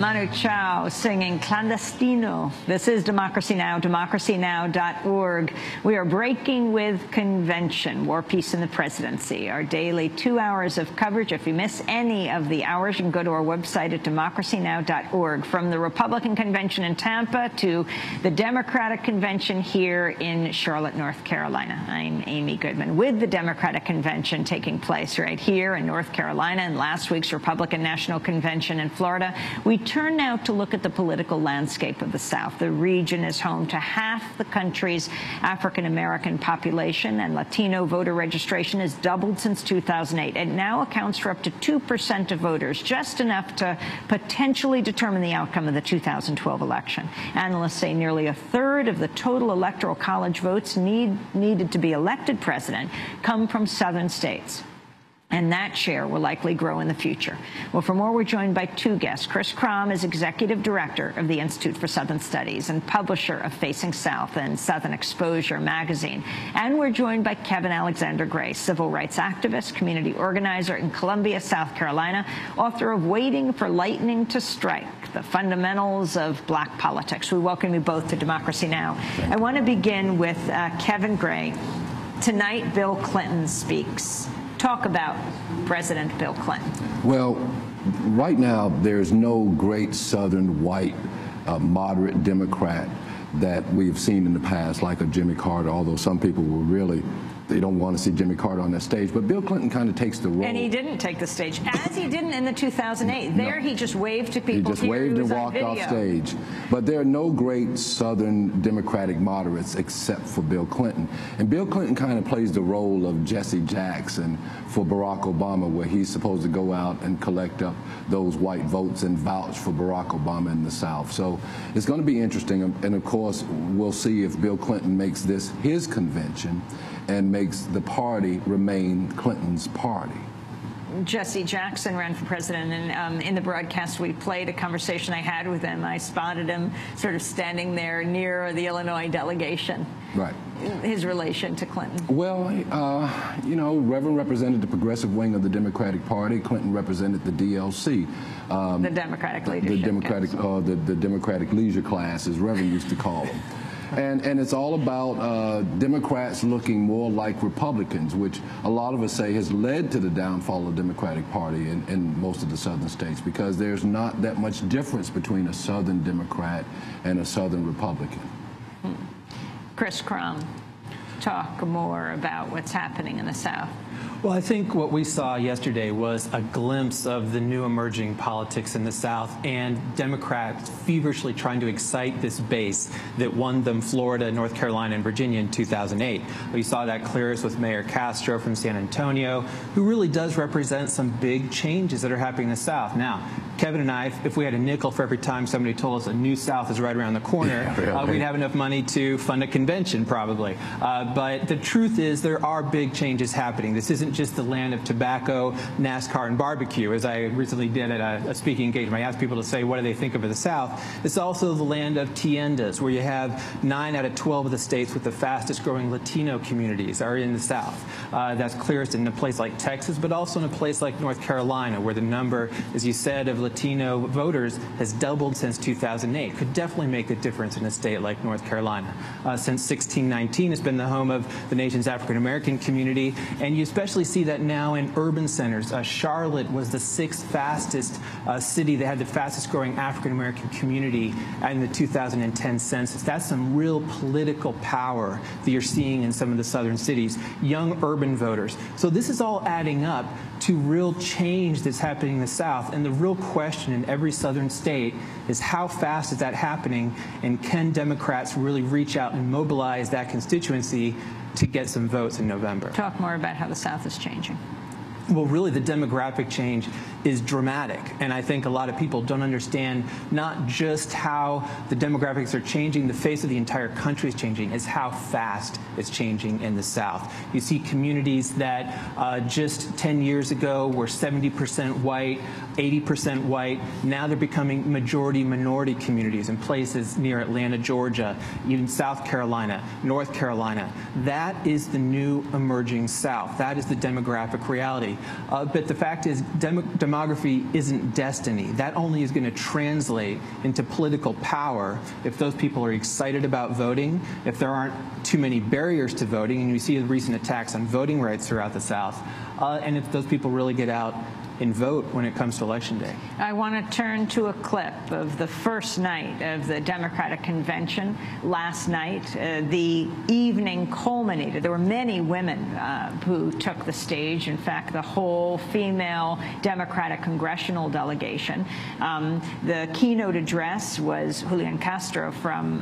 Manu Chao singing Clandestino. This is Democracy Now!, democracynow.org. We are breaking with convention, war, peace, and the presidency. Our daily 2 hours of coverage. If you miss any of the hours, you can go to our website at democracynow.org. From the Republican convention in Tampa to the Democratic convention here in Charlotte, North Carolina. I'm Amy Goodman. With the Democratic convention taking place right here in North Carolina and last week's Republican National Convention in Florida, we turn now to look at the political landscape of the South. The region is home to half the country's African-American population, and Latino voter registration has doubled since 2008. It now accounts for up to 2% of voters, just enough to potentially determine the outcome of the 2012 election. Analysts say nearly a third of the total Electoral College votes needed to be elected president come from southern states. And that share will likely grow in the future. Well, for more, we're joined by two guests. Kromm is Executive Director of the Institute for Southern Studies and publisher of Facing South and Southern Exposure magazine. And we're joined by Kevin Alexander Gray, civil rights activist, community organizer in Columbia, South Carolina, author of Waiting for Lightning to Strike, the Fundamentals of Black Politics. We welcome you both to Democracy Now! I want to begin with Kevin Gray. Tonight, Bill Clinton speaks. Talk about President Bill Clinton. Well, right now, there's no great Southern white moderate Democrat that we've seen in the past, like a Jimmy Carter, although some people will really, they don't want to see Jimmy Carter on that stage. But Bill Clinton kind of takes the role. And he didn't take the stage, as he didn't in the 2008. There, he just waved to people. He just waved and walked off stage. But there are no great Southern Democratic moderates except for Bill Clinton. And Bill Clinton kind of plays the role of Jesse Jackson for Barack Obama, where he's supposed to go out and collect up those white votes and vouch for Barack Obama in the South. So it's going to be interesting. And of course, we'll see if Bill Clinton makes this his convention and makes the party remain Clinton's party. Jesse Jackson ran for president, and in the broadcast we played a conversation I had with him. I spotted him sort of standing there near the Illinois delegation. Right. His relation to Clinton. Well, you know, Reverend represented the progressive wing of the Democratic Party. Clinton represented the DLC. The Democratic leadership. The Democratic leisure class, as Reverend used to call them. And it's all about Democrats looking more like Republicans, which a lot of us say has led to the downfall of the Democratic Party in most of the southern states, because there's not that much difference between a Southern Democrat and a Southern Republican. Kromm, talk more about what's happening in the South. Well, I think what we saw yesterday was a glimpse of the new emerging politics in the South, and Democrats feverishly trying to excite this base that won them Florida, North Carolina, and Virginia in 2008. We saw that clearest with Mayor Castro from San Antonio, who really does represent some big changes that are happening in the South. Now, Kevin and I, if we had a nickel for every time somebody told us a new South is right around the corner, we'd have enough money to fund a convention, probably. But the truth is there are big changes happening. This isn't just the land of tobacco, NASCAR, and barbecue. As I recently did at a speaking engagement, I asked people to say, what do they think of the South? It's also the land of tiendas, where you have 9 out of 12 of the states with the fastest growing Latino communities are in the South. That's clearest in a place like Texas, but also in a place like North Carolina, where the number, as you said, of Latino voters has doubled since 2008. Could definitely make a difference in a state like North Carolina. Since 1619, it's been the home of the nation's African-American community, and you especially see that now in urban centers. Charlotte was the 6th fastest city that had the fastest growing African-American community in the 2010 census. That's some real political power that you're seeing in some of the southern cities. Young urban voters. So this is all adding up to real change that's happening in the South. And the real question in every southern state is how fast is that happening, and can Democrats really reach out and mobilize that constituency to get some votes in November? Talk more about how the South is changing. Well, really, the demographic change is dramatic, and I think a lot of people don't understand not just how the demographics are changing, the face of the entire country is changing, is how fast it's changing in the South. You see communities that just 10 years ago were 70% white, 80% white. Now they're becoming majority-minority communities in places near Atlanta, Georgia, even South Carolina, North Carolina. That is the new emerging South. That is the demographic reality. But the fact is, demographics demography isn't destiny. That only is going to translate into political power if those people are excited about voting, if there aren't too many barriers to voting, and you see the recent attacks on voting rights throughout the South, and if those people really get out and vote when it comes to Election Day. I want to turn to a clip of the first night of the Democratic Convention last night. The evening culminated. There were many women who took the stage. In fact, the whole female Democratic congressional delegation. The keynote address was Julian Castro from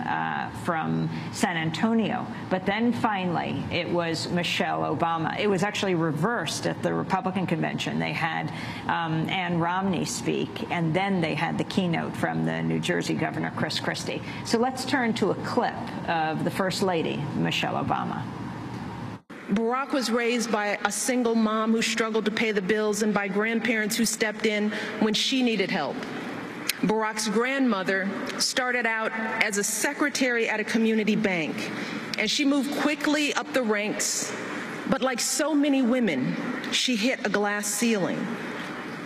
San Antonio. But then finally, it was Michelle Obama. It was actually reversed at the Republican convention. They had Ann Romney speak, and then they had the keynote from the New Jersey Governor Chris Christie. So let's turn to a clip of the First Lady, Michelle Obama. Barack was raised by a single mom who struggled to pay the bills and by grandparents who stepped in when she needed help. Barack's grandmother started out as a secretary at a community bank, and she moved quickly up the ranks. But like so many women, she hit a glass ceiling.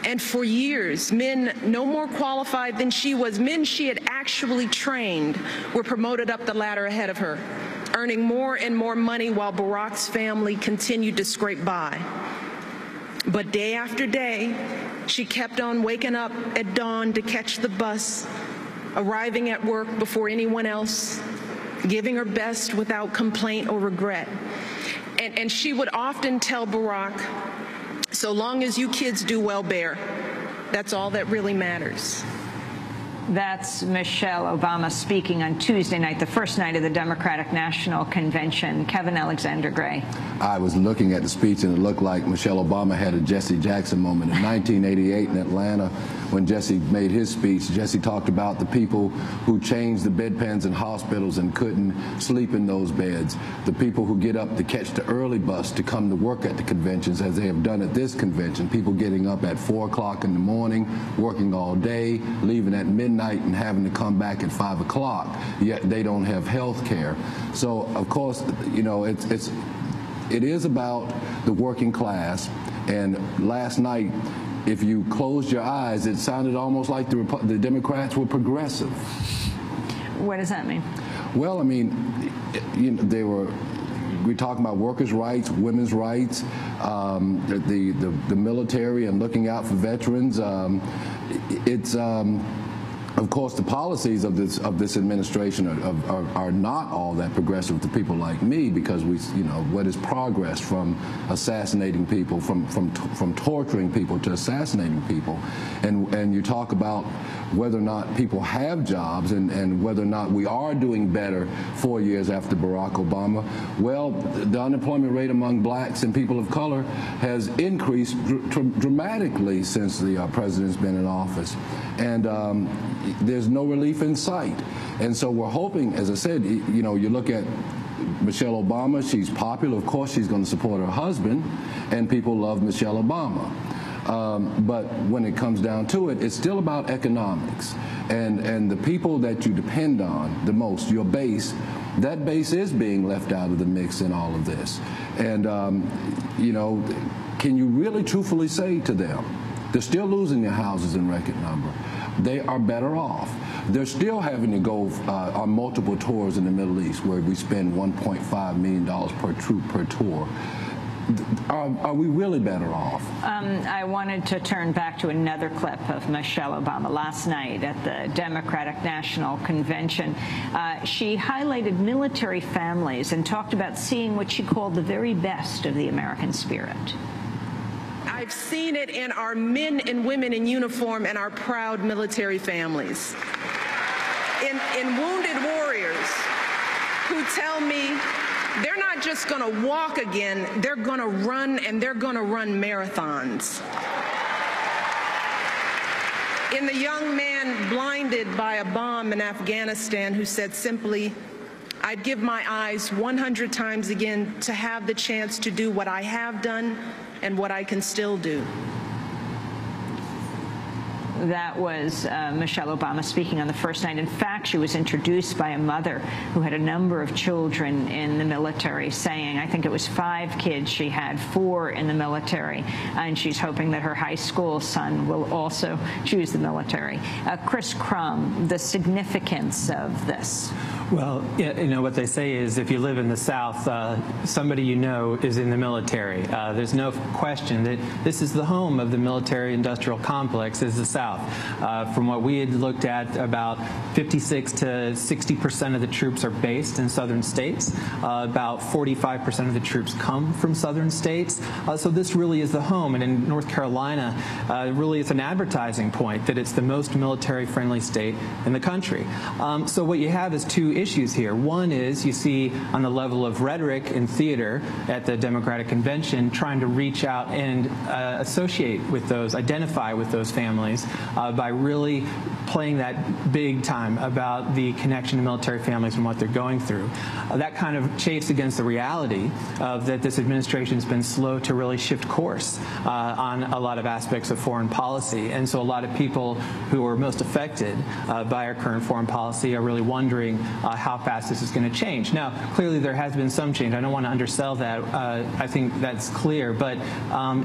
And for years, men no more qualified than she was, men she had actually trained, were promoted up the ladder ahead of her, earning more and more money while Barack's family continued to scrape by. But day after day, she kept on waking up at dawn to catch the bus, arriving at work before anyone else, giving her best without complaint or regret. And she would often tell Barack, so long as you kids do well, Bear, that's all that really matters. That's Michelle Obama speaking on Tuesday night, the first night of the Democratic National Convention. Kevin Alexander Gray. I was looking at the speech, and it looked like Michelle Obama had a Jesse Jackson moment. In 1988 in Atlanta, when Jesse made his speech, Jesse talked about the people who changed the bedpans in hospitals and couldn't sleep in those beds, the people who get up to catch the early bus to come to work at the conventions, as they have done at this convention, people getting up at 4 o'clock in the morning, working all day, leaving at midnight, and having to come back at 5 o'clock, yet they don't have health care. So, of course, you know, it is about the working class. And last night, if you closed your eyes, it sounded almost like the Democrats were progressive. What does that mean? Well, I mean, you know, we're talking about workers' rights, women's rights, the military, and looking out for veterans. Of course, the policies of this administration are not all that progressive to people like me, because what is progress from assassinating people, from torturing people to assassinating people, and you talk about whether or not people have jobs and whether or not we are doing better 4 years after Barack Obama. Well, the unemployment rate among blacks and people of color has increased dramatically since the president's been in office, and there's no relief in sight. And so we're hoping, as I said, you know, you look at Michelle Obama, she's popular. Of course, she's going to support her husband, and people love Michelle Obama. But when it comes down to it, it's still about economics. And the people that you depend on the most, your base, that base is being left out of the mix in all of this. And, you know, can you really truthfully say to them, they're still losing their houses in record number. They are better off. They're still having to go on multiple tours in the Middle East, where we spend $1.5 million per troop per tour. Are we really better off? I wanted to turn back to another clip of Michelle Obama last night at the Democratic National Convention. She highlighted military families and talked about seeing what she called the very best of the American spirit. I've seen it in our men and women in uniform and our proud military families. In wounded warriors who tell me they're not just going to walk again, they're going to run, and they're going to run marathons. In the young man blinded by a bomb in Afghanistan who said simply, I'd give my eyes 100 times again to have the chance to do what I have done and what I can still do. that was Michelle Obama speaking on the first night. In fact, she was introduced by a mother who had a number of children in the military, saying, I think it was 5 kids she had, 4 in the military, and she's hoping that her high school son will also choose the military. Chris Kromm, the significance of this. Well, you know, what they say is if you live in the South, somebody you know is in the military. There's no question that this is the home of the military-industrial complex, is the South. From what we had looked at, about 56 to 60% of the troops are based in southern states. About 45% of the troops come from southern states. So this really is the home. And in North Carolina, really it's an advertising point that it's the most military-friendly state in the country. So what you have is 2 issues here. One is you see on the level of rhetoric and theater at the Democratic Convention trying to reach out and associate with those, identify with those families by really playing that big time about the connection to military families and what they're going through. That kind of chafes against the reality of that this administration has been slow to really shift course on a lot of aspects of foreign policy. And so a lot of people who are most affected by our current foreign policy are really wondering how fast this is going to change. Now, clearly there has been some change. I don't want to undersell that. I think that's clear. But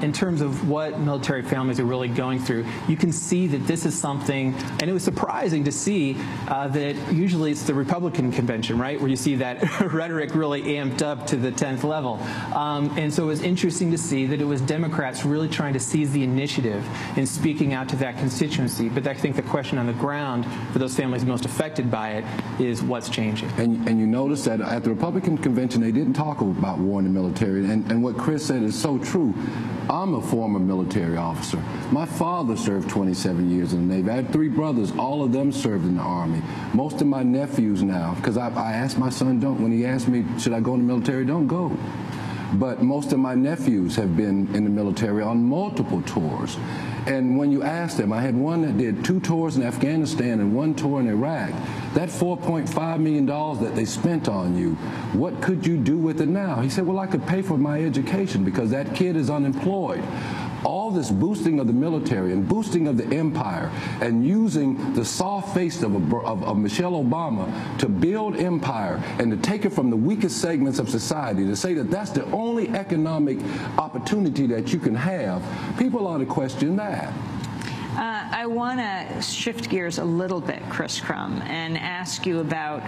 in terms of what military families are really going through, you can see that this is something, and it was surprising to see that usually it's the Republican convention, right, where you see that rhetoric really amped up to the 10th level. And so it was interesting to see that it was Democrats really trying to seize the initiative in speaking out to that constituency. But I think the question on the ground for those families most affected by it is what's changing. And you notice that at the Republican convention, they didn't talk about war in the military. And what Chris said is so true. I'm a former military officer. My father served 27 years in the Navy. I had 3 brothers. All of them served in the Army. Most of my nephews now, because I asked my son, when he asked me, should I go in the military? Don't go. But most of my nephews have been in the military on multiple tours. And when you ask them, I had one that did 2 tours in Afghanistan and 1 tour in Iraq. That $4.5 million that they spent on you, what could you do with it now? He said, well, I could pay for my education because that kid is unemployed. All this boosting of the military and boosting of the empire and using the soft face of Michelle Obama to build empire and to take it from the weakest segments of society, to say that that's the only economic opportunity that you can have, people ought to question that. I want to shift gears a little bit, Chris Kromm, and ask you about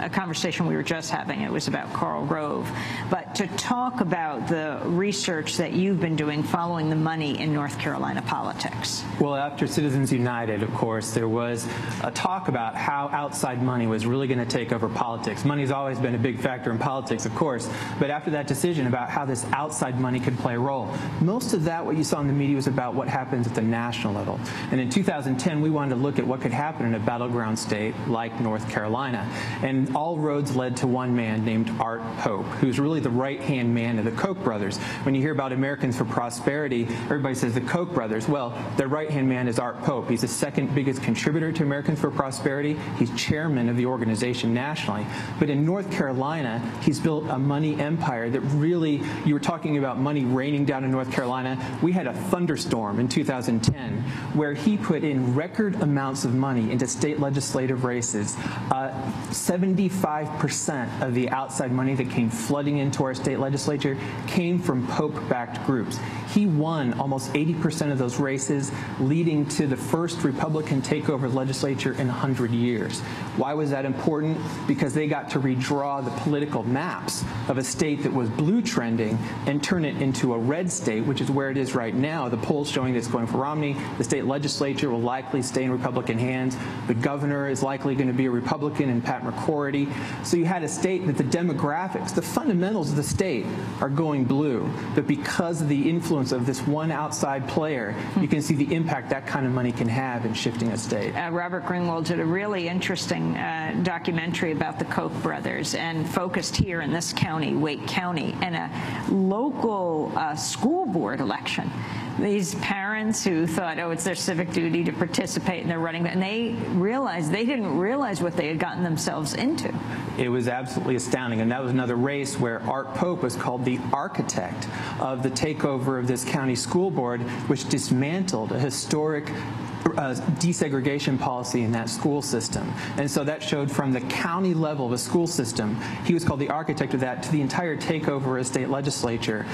a conversation we were just having. It was about Karl Rove. But to talk about the research that you've been doing following the money in North Carolina politics. Well, after Citizens United, of course, there was a talk about how outside money was really going to take over politics. Money's always been a big factor in politics, of course. But after that decision about how this outside money could play a role, most of that, what you saw in the media, was about what happens at the national level. And in 2010, we wanted to look at what could happen in a battleground state like North Carolina. And all roads led to one man named Art Pope, who's really the right-hand man of the Koch brothers. When you hear about Americans for Prosperity, everybody says the Koch brothers. Well, their right-hand man is Art Pope. He's the 2nd biggest contributor to Americans for Prosperity. He's chairman of the organization nationally. But in North Carolina, he's built a money empire that really, you were talking about money raining down in North Carolina. We had a thunderstorm in 2010 where he put in record amounts of money into state legislative races. 75% of the outside money that came flooding into our state legislature came from Pope-backed groups. He won almost 80% of those races, leading to the first Republican takeover of the legislature in 100 years. Why was that important? Because they got to redraw the political maps of a state that was blue trending and turn it into a red state, which is where it is right now. The polls showing that it's going for Romney. The state legislature will likely stay in Republican hands. The governor is likely going to be a Republican in Pat McCrory. So you had a state that the demographics, the fundamentals of the state are going blue. But because of the influence of this one outside player, you can see the impact that kind of money can have in shifting a state. Robert Greenwald did a really interesting documentary about the Koch brothers and focused here in this county, Wake County, and a local school board election. These parents who thought, oh, it's their civic duty to participate in their running, and they didn't realize what they had gotten themselves into. It was absolutely astounding, and that was another race where Art Pope was called the architect of the takeover of this county school board, which dismantled a historic desegregation policy in that school system. And so that showed from the county level of a school system, he was called the architect of that, to the entire takeover of state legislature.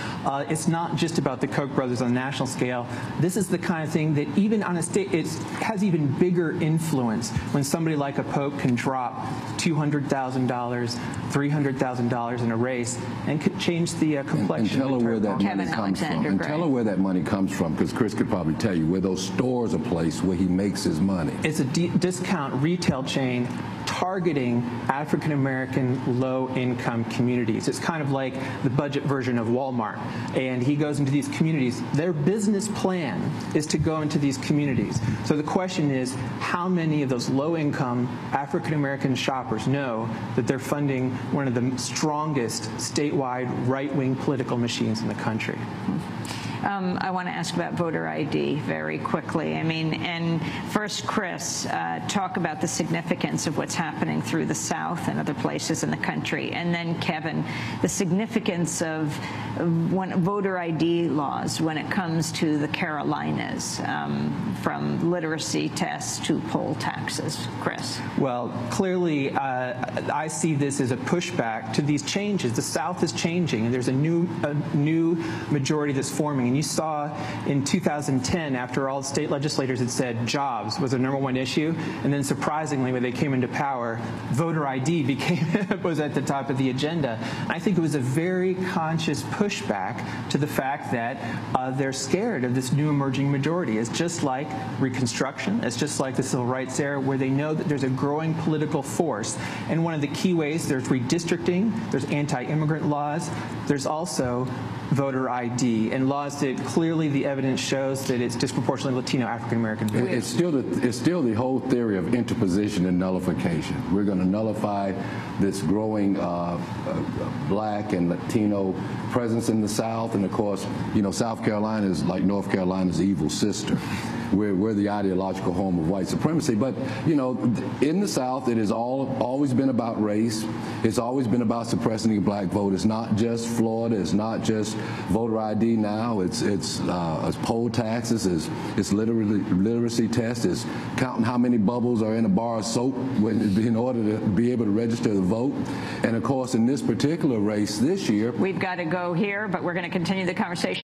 It's not just about the Koch brothers on the national scale. This is the kind of thing that even on a state, it has even bigger influence when somebody like a Pope can drop $200,000, $300,000 in a race and could change the complexion. And tell her where that money comes from. And tell her where that money comes from, because Chris could probably tell you where those stores are placed where he makes his money. It's a discount retail chain targeting African-American low-income communities. It's kind of like the budget version of Walmart. And he goes into these communities. Their business plan is to go into these communities. So the question is, how many of those low-income African-American shoppers know that they're funding one of the strongest statewide right-wing political machines in the country? I want to ask about voter ID very quickly. I mean, and first, Chris, talk about the significance of what's happening through the South and other places in the country. And then, Kevin, the significance of voter ID laws when it comes to the Carolinas, from literacy tests to poll taxes. Chris. Well, clearly, I see this as a pushback to these changes. The South is changing, and there's a new majority that's forming. And you saw in 2010, after all the state legislators had said jobs was the #1 issue, and then surprisingly, when they came into power, voter ID was at the top of the agenda. I think it was a very conscious pushback to the fact that they're scared of this new emerging majority. It's just like Reconstruction. It's just like the Civil Rights era, where they know that there's a growing political force. And one of the key ways, there's redistricting, there's anti-immigrant laws, there's also voter ID, and laws that clearly the evidence shows that it's disproportionately Latino African-American voters. It's still the whole theory of interposition and nullification. We're going to nullify this growing black and Latino presence in the South, and of course, you know, South Carolina is like North Carolina's evil sister. We're the ideological home of white supremacy. But, you know, in the South, it has always been about race. It's always been about suppressing the black vote. It's not just Florida. It's not just voter ID now. It's poll taxes. It's literacy tests. It's counting how many bubbles are in a bar of soap in order to be able to register the vote. And, of course, in this particular race this year, we've got to go here, but we're going to continue the conversation.